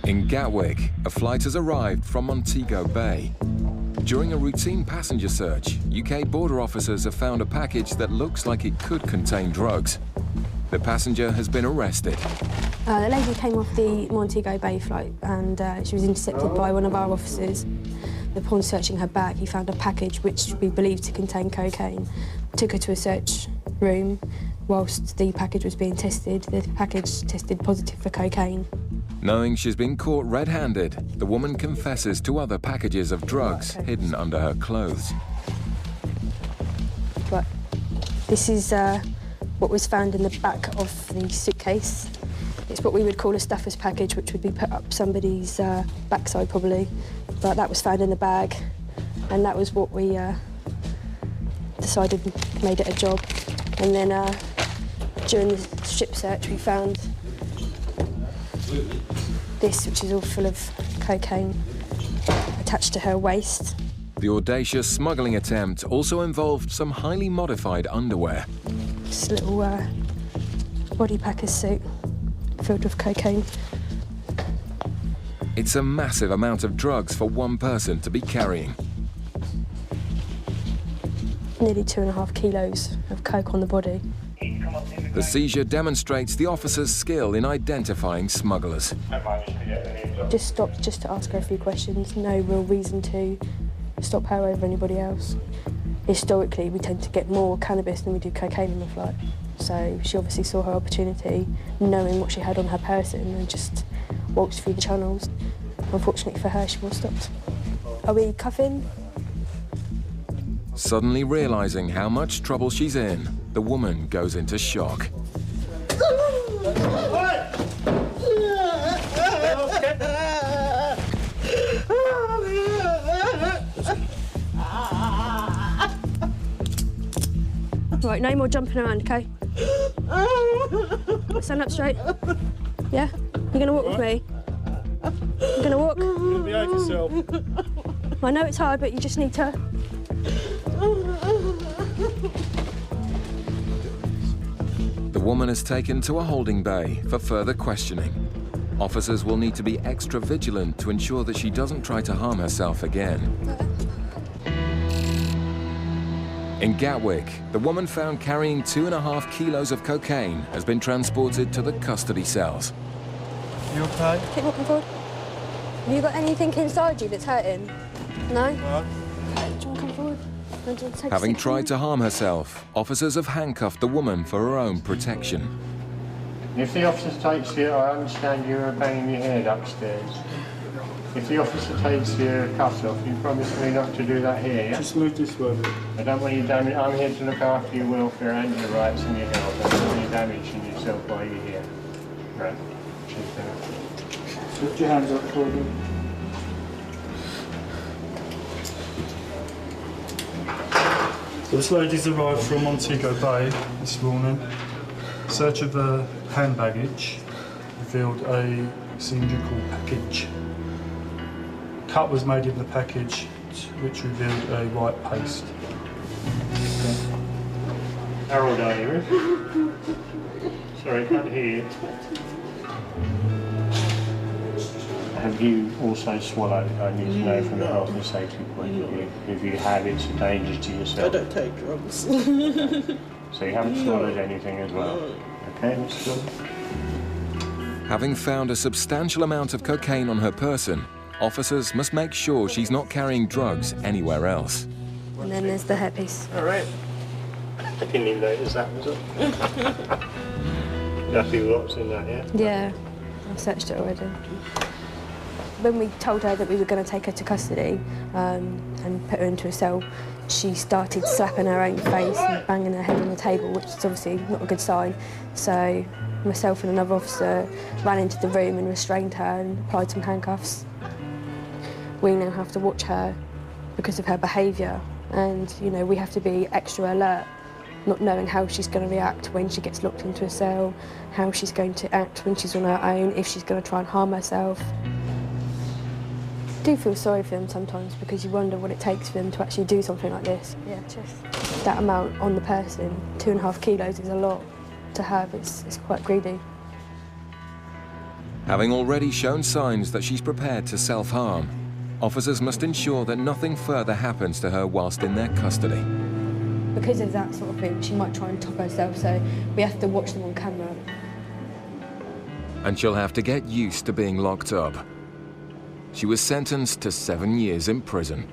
In Gatwick, a flight has arrived from Montego Bay. During a routine passenger search, UK border officers have found a package that looks like it could contain drugs. The passenger has been arrested. The lady came off the Montego Bay flight and she was intercepted by one of our officers. Upon searching her bag, he found a package which we believed to contain cocaine. Took her to a search room. Whilst the package was being tested, the package tested positive for cocaine. Knowing she's been caught red-handed, the woman confesses to other packages of drugs hidden under her clothes. But this is what was found in the back of the suitcase. It's what we would call a stuffer's package, which would be put up somebody's backside probably. But that was found in the bag, and that was what we decided made it a job. And then during the ship search, we found this, which is all full of cocaine attached to her waist. The audacious smuggling attempt also involved some highly modified underwear. This little body packer suit filled with cocaine. It's a massive amount of drugs for one person to be carrying. Nearly 2.5 kilos of coke on the body. The seizure demonstrates the officer's skill in identifying smugglers. Just stopped just to ask her a few questions. No real reason to stop her over anybody else. Historically, we tend to get more cannabis than we do cocaine in the flight. So she obviously saw her opportunity, knowing what she had on her person, and just walked through the channels. Unfortunately for her, she was stopped. Are we cuffing? Suddenly realizing how much trouble she's in, the woman goes into shock. Right, no more jumping around, okay? Stand up straight. Yeah? You're gonna walk with me? You're gonna walk? You're gonna behave yourself. I know it's hard, but you just need to. The woman is taken to a holding bay for further questioning. Officers will need to be extra vigilant to ensure that she doesn't try to harm herself again. In Gatwick, the woman found carrying 2.5 kilos of cocaine has been transported to the custody cells. You okay? Keep walking forward. Have you got anything inside you that's hurting? No? No. Okay, do you want to come forward? Having tried to harm herself, officers have handcuffed the woman for her own protection. If the officer takes you, I understand you were banging your head upstairs. If the officer takes your cuffs off, you promise me not to do that here, yeah? Just move this way. I don't want you damaging. I'm here to look after your welfare and your rights and your health. I don't want you damaging yourself while you're here. Right. Lift your hands up for me. This lady's arrived from Montego Bay this morning. Search of the hand baggage revealed a cylindrical package. Cut was made in the package, which revealed a white paste. How old are you? Sorry, can't hear you. Have you also swallowed? I need to know from a health and safety point of view. If you have, it's a danger to yourself. I don't take drugs. So you haven't swallowed anything as well? Okay, that's good. Having found a substantial amount of cocaine on her person, officers must make sure she's not carrying drugs anywhere else. And then there's the hairpiece. All right. I didn't even notice that, was it? Happy with what's in that, yeah? Yeah, I've searched it already. When we told her that we were going to take her to custody and put her into a cell, she started slapping her own face and banging her head on the table, which is obviously not a good sign. So myself and another officer ran into the room and restrained her and applied some handcuffs. We now have to watch her because of her behaviour, and you know, we have to be extra alert, not knowing how she's going to react when she gets locked into a cell, how she's going to act when she's on her own, if she's going to try and harm herself. I do feel sorry for them sometimes because you wonder what it takes for them to actually do something like this. Yeah, just that amount on the person, 2.5 kilos is a lot to have. It's quite greedy. Having already shown signs that she's prepared to self-harm, officers must ensure that nothing further happens to her whilst in their custody. Because of that sort of thing, she might try and top herself, so we have to watch them on camera. And she'll have to get used to being locked up. She was sentenced to 7 years in prison.